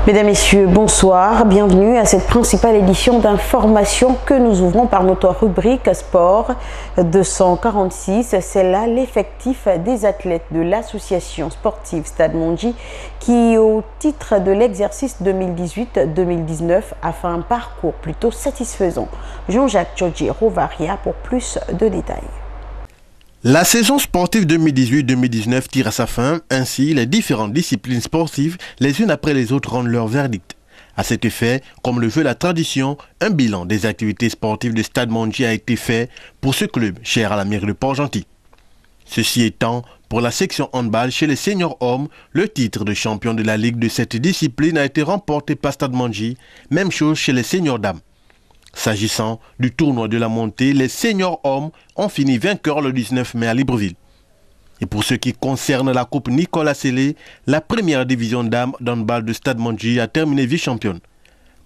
Mesdames, Messieurs, bonsoir. Bienvenue à cette principale édition d'information que nous ouvrons par notre rubrique Sport 246. C'est là l'effectif des athlètes de l'association sportive Stade Mondji qui, au titre de l'exercice 2018-2019, a fait un parcours plutôt satisfaisant. Jean-Jacques Tchodji Rovaria pour plus de détails. La saison sportive 2018-2019 tire à sa fin, ainsi les différentes disciplines sportives, les unes après les autres, rendent leur verdict. À cet effet, comme le veut la tradition, un bilan des activités sportives de Stade Mondji a été fait pour ce club cher à la mairie de Port-Gentil. Ceci étant, pour la section handball chez les seniors hommes, le titre de champion de la ligue de cette discipline a été remporté par Stade Mondji, même chose chez les seniors dames. S'agissant du tournoi de la montée, les seniors hommes ont fini vainqueurs le 19 mai à Libreville. Et pour ce qui concerne la coupe Nicolas Sélé, la première division dames d'handball de Stade Mondji a terminé vice-championne.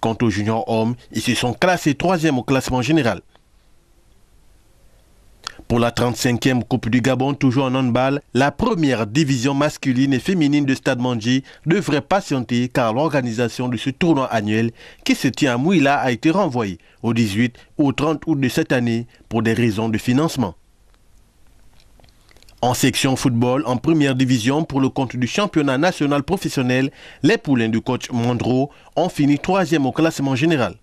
Quant aux juniors hommes, ils se sont classés 3e au classement général. Pour la 35e Coupe du Gabon, toujours en handball, la première division masculine et féminine de Stade Mondji devrait patienter car l'organisation de ce tournoi annuel qui se tient à Mouila a été renvoyée au 18 ou au 30 août de cette année pour des raisons de financement. En section football, en première division, pour le compte du championnat national professionnel, les poulains du coach Mondro ont fini 3e au classement général.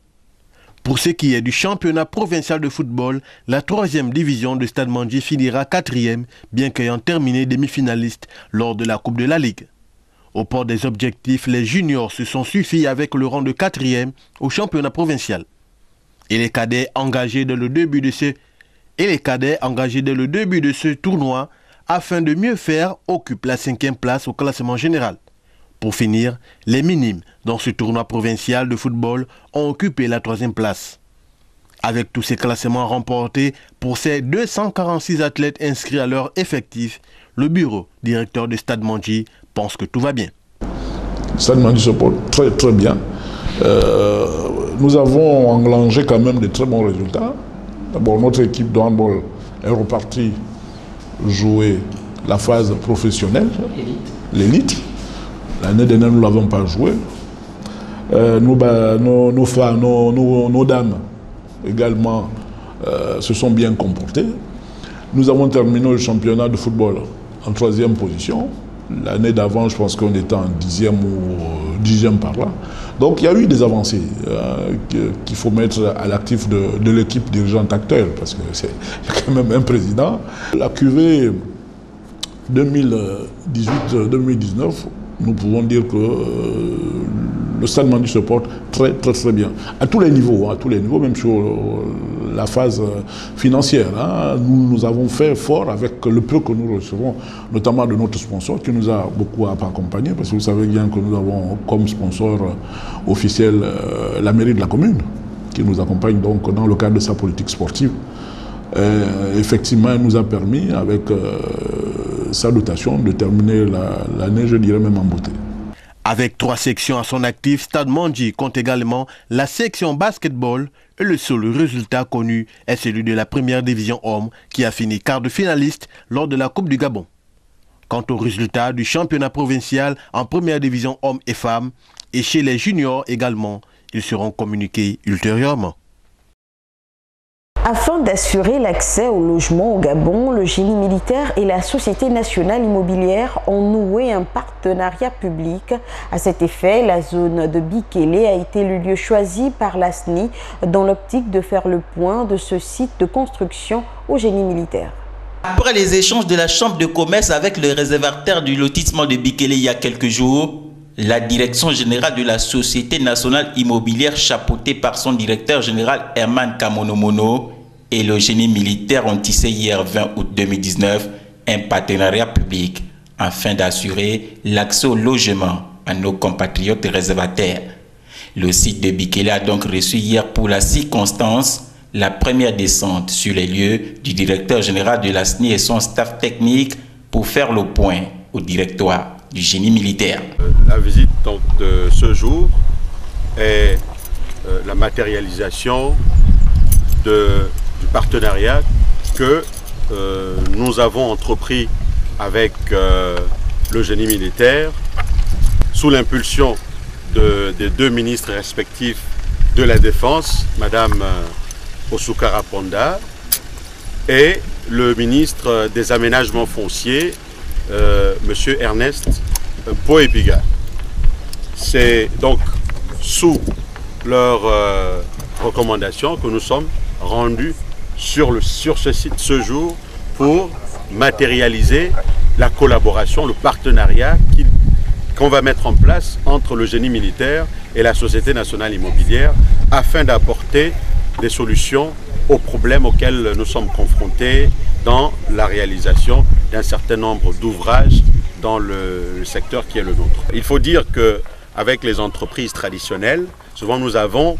Pour ce qui est du championnat provincial de football, la 3e division de Stade Mondji finira 4e, bien qu'ayant terminé demi-finaliste lors de la Coupe de la Ligue. Au port des objectifs, les juniors se sont suffis avec le rang de 4e au championnat provincial. Et les cadets engagés dès le début de ce tournoi, afin de mieux faire, occupent la 5e place au classement général. Pour finir, les minimes dans ce tournoi provincial de football ont occupé la 3e place. Avec tous ces classements remportés pour ces 246 athlètes inscrits à leur effectif, le bureau directeur de Stade Mondji pense que tout va bien. Stade Mondji se porte très très bien. Nous avons engrangé quand même de très bons résultats. D'abord, notre équipe de handball est repartie jouer la phase professionnelle, l'élite. L'année dernière, nous ne l'avons pas joué. Nos dames également se sont bien comportées. Nous avons terminé le championnat de football en 3e position. L'année d'avant, je pense qu'on était en 10e ou 10e par là. Donc il y a eu des avancées qu'il faut mettre à l'actif de l'équipe dirigeante actuelle, parce que c'est quand même un président. La QV 2018-2019, nous pouvons dire que le Stade Mondji se porte très très très bien. À tous les niveaux, même sur la phase financière. Nous avons fait fort avec le peu que nous recevons, notamment de notre sponsor qui nous a beaucoup accompagnés, parce que vous savez bien que nous avons comme sponsor officiel la mairie de la commune, qui nous accompagne donc dans le cadre de sa politique sportive. Effectivement, elle nous a permis, avec sa dotation, de terminer l'année, je dirais même en beauté. Avec 3 sections à son actif, Stade Mondji compte également la section basketball et le seul résultat connu est celui de la première division homme qui a fini quart de finaliste lors de la Coupe du Gabon. Quant aux résultats du championnat provincial en première division hommes et femmes et chez les juniors également, ils seront communiqués ultérieurement. Afin d'assurer l'accès au logement au Gabon, le génie militaire et la Société nationale immobilière ont noué un partenariat public. À cet effet, la zone de Bikélé a été le lieu choisi par la SNI dans l'optique de faire le point de ce site de construction au génie militaire. Après les échanges de la Chambre de commerce avec le réservataire du lotissement de Bikélé il y a quelques jours, la direction générale de la Société nationale immobilière, chapeautée par son directeur général Herman Kamonomono, et le génie militaire ont tissé hier 20 août 2019 un partenariat public afin d'assurer l'accès au logement à nos compatriotes réservataires. Le site de Bikélé a donc reçu hier pour la circonstance la première descente sur les lieux du directeur général de la SNI et son staff technique pour faire le point au directoire du génie militaire. La visite donc, de ce jour est la matérialisation du partenariat que nous avons entrepris avec le génie militaire sous l'impulsion des deux ministres respectifs de la Défense, Madame Osukara Ponda, et le ministre des Aménagements fonciers, Monsieur Ernest Poebiga. C'est donc sous leurs recommandations que nous sommes rendus sur ce site ce jour pour matérialiser la collaboration, le partenariat qu'on va mettre en place entre le génie militaire et la Société nationale immobilière afin d'apporter des solutions aux problèmes auxquels nous sommes confrontés dans la réalisation d'un certain nombre d'ouvrages dans le secteur qui est le nôtre. Il faut dire qu'avec les entreprises traditionnelles, souvent nous avons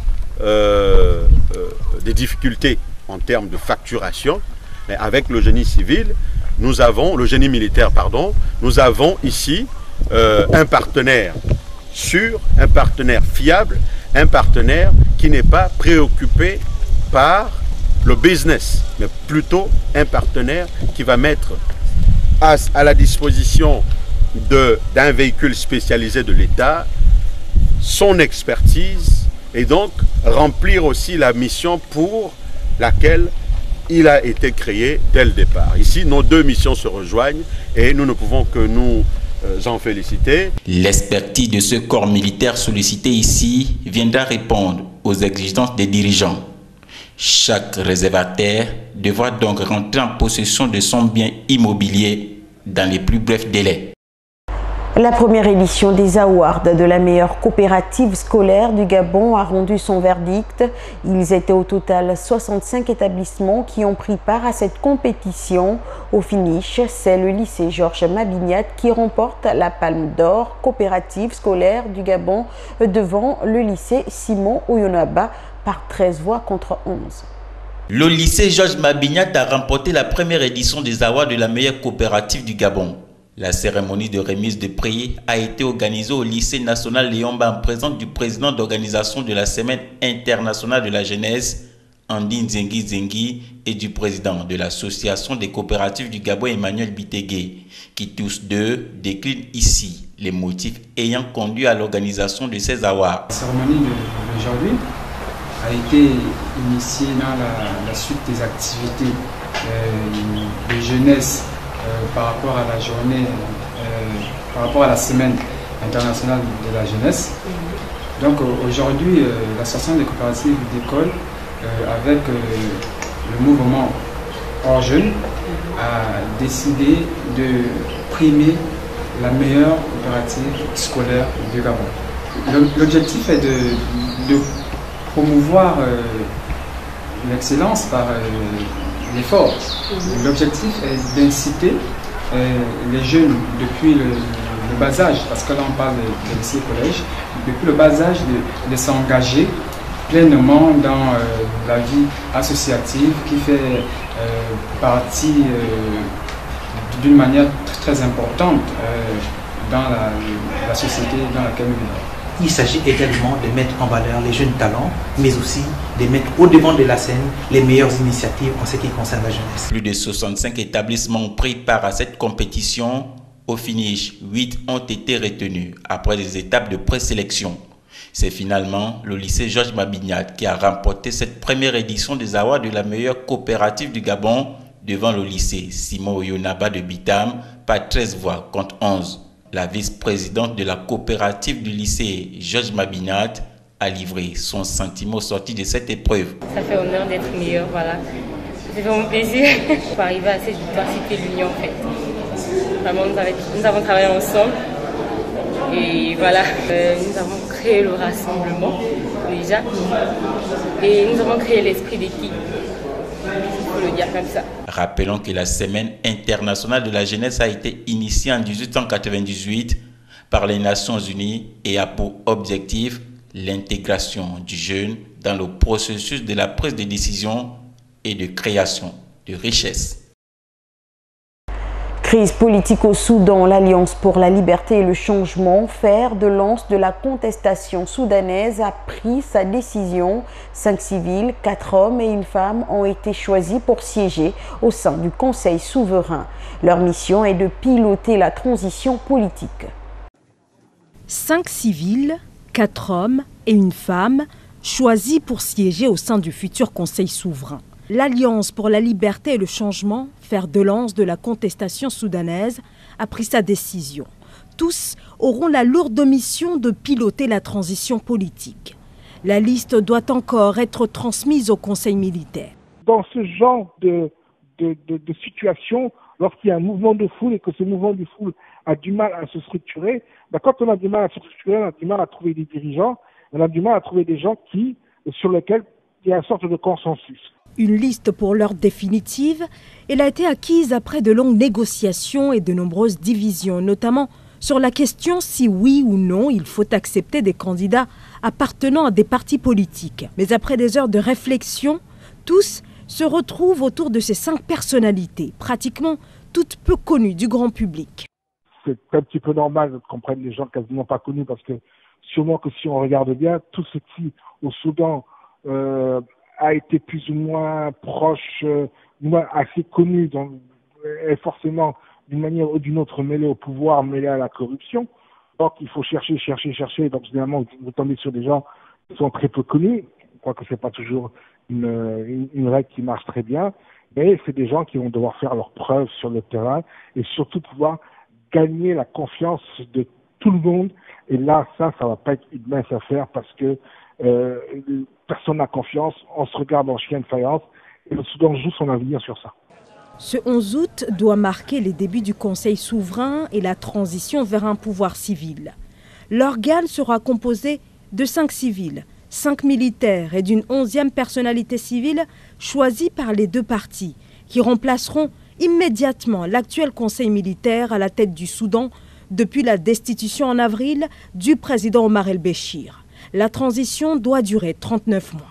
des difficultés en termes de facturation. Mais avec le génie civil, le génie militaire, pardon, nous avons ici un partenaire sûr, un partenaire fiable, un partenaire qui n'est pas préoccupé par le business, mais plutôt un partenaire qui va mettre à la disposition d'un véhicule spécialisé de l'État son expertise et donc remplir aussi la mission pour laquelle il a été créé dès le départ. Ici, nos deux missions se rejoignent et nous ne pouvons que nous en féliciter. L'expertise de ce corps militaire sollicité ici viendra répondre aux exigences des dirigeants. Chaque réservataire devra donc rentrer en possession de son bien immobilier dans les plus brefs délais. La première édition des Awards de la meilleure coopérative scolaire du Gabon a rendu son verdict. Ils étaient au total 65 établissements qui ont pris part à cette compétition. Au finish, c'est le lycée Georges Mabignat qui remporte la Palme d'Or coopérative scolaire du Gabon devant le lycée Simon Oyonaba par 13 voix contre 11. Le lycée Georges Mabignat a remporté la première édition des Awards de la meilleure coopérative du Gabon. La cérémonie de remise de prix a été organisée au lycée national Léomba en présence du président d'organisation de la Semaine internationale de la jeunesse, Andine Zengi Zengi, et du président de l'association des coopératives du Gabon, Emmanuel Bitegué, qui tous deux déclinent ici les motifs ayant conduit à l'organisation de ces awards. La cérémonie d'aujourd'hui a été initiée dans la suite des activités de jeunesse par rapport à la journée, par rapport à la semaine internationale de la jeunesse. Donc aujourd'hui, l'association des coopératives d'école, avec le mouvement Hors Jeunes, a décidé de primer la meilleure coopérative scolaire du Gabon. L'objectif est de promouvoir l'excellence par l'effort. L'objectif est d'inciter les jeunes depuis le bas âge, parce que là on parle de lycée et collège, depuis le bas âge de s'engager pleinement dans la vie associative qui fait partie d'une manière très importante dans la société dans laquelle nous vivons. Il s'agit également de mettre en valeur les jeunes talents, mais aussi de mettre au devant de la scène les meilleures initiatives en ce qui concerne la jeunesse. Plus de 65 établissements ont pris part à cette compétition. Au finish, 8 ont été retenus après des étapes de présélection. C'est finalement le lycée Georges Mabignat qui a remporté cette première édition des Awards de la meilleure coopérative du Gabon devant le lycée Simon Oyonaba de Bitam par 13 voix contre 11. La vice-présidente de la coopérative du lycée Georges Mabignat a livré son sentiment sorti de cette épreuve. Ça fait honneur d'être meilleur, voilà. C'est vraiment plaisir pour arriver à cette victoire, c'était l'union en fait. Vraiment, nous avons travaillé ensemble et voilà, nous avons créé le rassemblement déjà et nous avons créé l'esprit d'équipe. Il faut le dire comme ça. Rappelons que la Semaine internationale de la jeunesse a été initiée en 1898 par les Nations Unies et a pour objectif l'intégration du jeune dans le processus de la prise de décision et de création de richesses. Crise politique au Soudan, l'Alliance pour la liberté et le changement, fer de lance de la contestation soudanaise, a pris sa décision. 5 civils, 4 hommes et une femme ont été choisis pour siéger au sein du Conseil souverain. Leur mission est de piloter la transition politique. 5 civils, 4 hommes et une femme choisis pour siéger au sein du futur Conseil souverain. L'Alliance pour la liberté et le changement, fer de lance de la contestation soudanaise, a pris sa décision. Tous auront la lourde mission de piloter la transition politique. La liste doit encore être transmise au Conseil militaire. Dans ce genre de situation, lorsqu'il y a un mouvement de foule et que ce mouvement de foule a du mal à se structurer, quand on a du mal à se structurer, on a du mal à trouver des dirigeants, on a du mal à trouver des gens sur lesquels il y a une sorte de consensus. Une liste pour l'heure définitive, elle a été acquise après de longues négociations et de nombreuses divisions, notamment sur la question si oui ou non il faut accepter des candidats appartenant à des partis politiques. Mais après des heures de réflexion, tous se retrouvent autour de ces 5 personnalités, pratiquement toutes peu connues du grand public. C'est un petit peu normal qu'on prenne des gens quasiment pas connus parce que sûrement que si on regarde bien, tout ce qui au Soudan a été plus ou moins proche, assez connu, donc, est forcément d'une manière ou d'une autre mêlé au pouvoir, mêlé à la corruption. Donc il faut chercher. Donc finalement, vous tombez sur des gens qui sont très peu connus. Je crois que c'est pas toujours une règle qui marche très bien. Mais c'est des gens qui vont devoir faire leurs preuves sur le terrain et surtout pouvoir gagner la confiance de tout le monde. Et là, ça va pas être une mince affaire parce que personne n'a confiance. On se regarde en chien de faïence et le Soudan joue son avenir sur ça. Ce 11 août doit marquer les débuts du Conseil souverain et la transition vers un pouvoir civil. L'organe sera composé de 5 civils, 5 militaires et d'une 11e personnalité civile choisie par les 2 partis, qui remplaceront immédiatement l'actuel Conseil militaire à la tête du Soudan depuis la destitution en avril du président Omar el-Béchir. La transition doit durer 39 mois.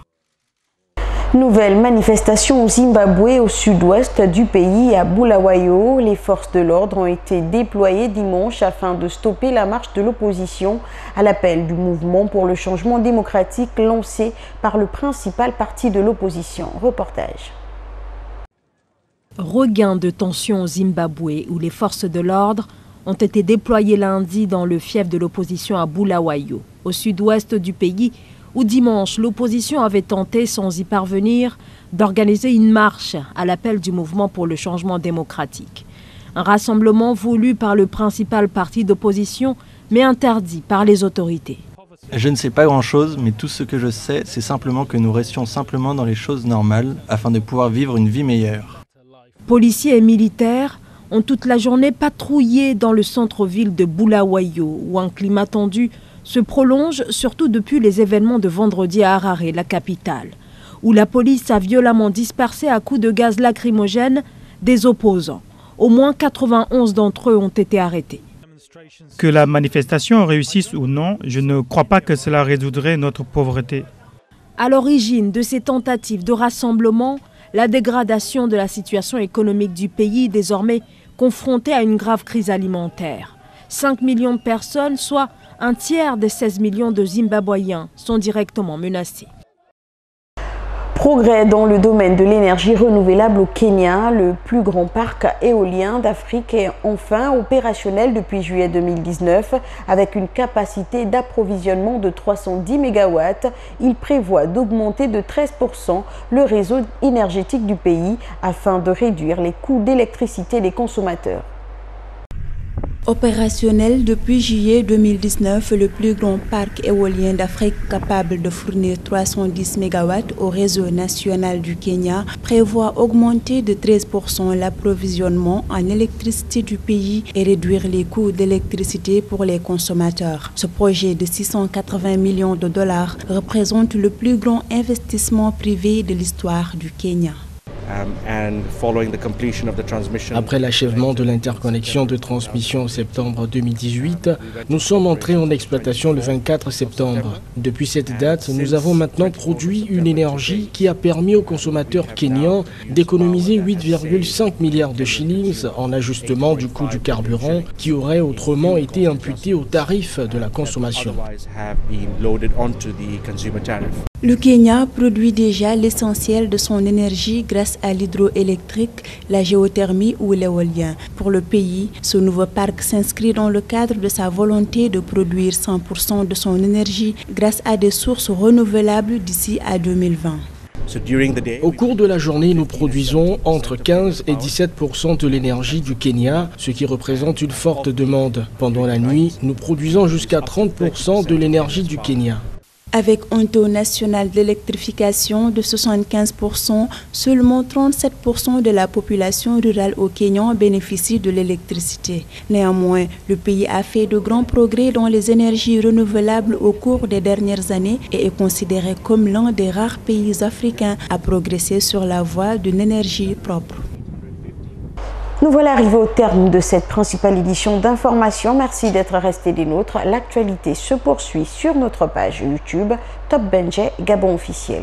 Nouvelle manifestation au Zimbabwe, au sud-ouest du pays, à Bulawayo. Les forces de l'ordre ont été déployées dimanche afin de stopper la marche de l'opposition à l'appel du mouvement pour le changement démocratique lancé par le principal parti de l'opposition. Reportage. Regain de tension au Zimbabwe où les forces de l'ordre ont été déployées lundi dans le fief de l'opposition à Bulawayo, au sud-ouest du pays, où dimanche l'opposition avait tenté, sans y parvenir, d'organiser une marche à l'appel du mouvement pour le changement démocratique. Un rassemblement voulu par le principal parti d'opposition, mais interdit par les autorités. Je ne sais pas grand-chose, mais tout ce que je sais, c'est simplement que nous restions simplement dans les choses normales afin de pouvoir vivre une vie meilleure. Policiers et militaires ont toute la journée patrouillé dans le centre-ville de Bulawayo, où un climat tendu se prolonge surtout depuis les événements de vendredi à Harare, la capitale, où la police a violemment dispersé à coups de gaz lacrymogène des opposants. Au moins 91 d'entre eux ont été arrêtés. Que la manifestation réussisse ou non, je ne crois pas que cela résoudrait notre pauvreté. À l'origine de ces tentatives de rassemblement, la dégradation de la situation économique du pays, désormais confronté à une grave crise alimentaire. 5 millions de personnes, soit un tiers des 16 millions de Zimbabwéens, sont directement menacés. Progrès dans le domaine de l'énergie renouvelable au Kenya. Le plus grand parc éolien d'Afrique est enfin opérationnel depuis juillet 2019 avec une capacité d'approvisionnement de 310 MW. Il prévoit d'augmenter de 13% le réseau énergétique du pays afin de réduire les coûts d'électricité des consommateurs. Opérationnel depuis juillet 2019, le plus grand parc éolien d'Afrique capable de fournir 310 MW au réseau national du Kenya prévoit augmenter de 13% l'approvisionnement en électricité du pays et réduire les coûts d'électricité pour les consommateurs. Ce projet de 680 millions de dollars représente le plus grand investissement privé de l'histoire du Kenya. Après l'achèvement de l'interconnexion de transmission en septembre 2018, nous sommes entrés en exploitation le 24 septembre. Depuis cette date, nous avons maintenant produit une énergie qui a permis aux consommateurs kenyans d'économiser 8,5 milliards de shillings en ajustement du coût du carburant qui aurait autrement été imputé au tarif de la consommation. Le Kenya produit déjà l'essentiel de son énergie grâce à l'hydroélectrique, la géothermie ou l'éolien. Pour le pays, ce nouveau parc s'inscrit dans le cadre de sa volonté de produire 100% de son énergie grâce à des sources renouvelables d'ici à 2020. Au cours de la journée, nous produisons entre 15 et 17% de l'énergie du Kenya, ce qui représente une forte demande. Pendant la nuit, nous produisons jusqu'à 30% de l'énergie du Kenya. Avec un taux national d'électrification de 75%, seulement 37% de la population rurale au Kenya bénéficie de l'électricité. Néanmoins, le pays a fait de grands progrès dans les énergies renouvelables au cours des dernières années et est considéré comme l'un des rares pays africains à progresser sur la voie d'une énergie propre. Nous voilà arrivés au terme de cette principale édition d'information. Merci d'être resté des nôtres. L'actualité se poursuit sur notre page YouTube Top Benje Gabon officiel.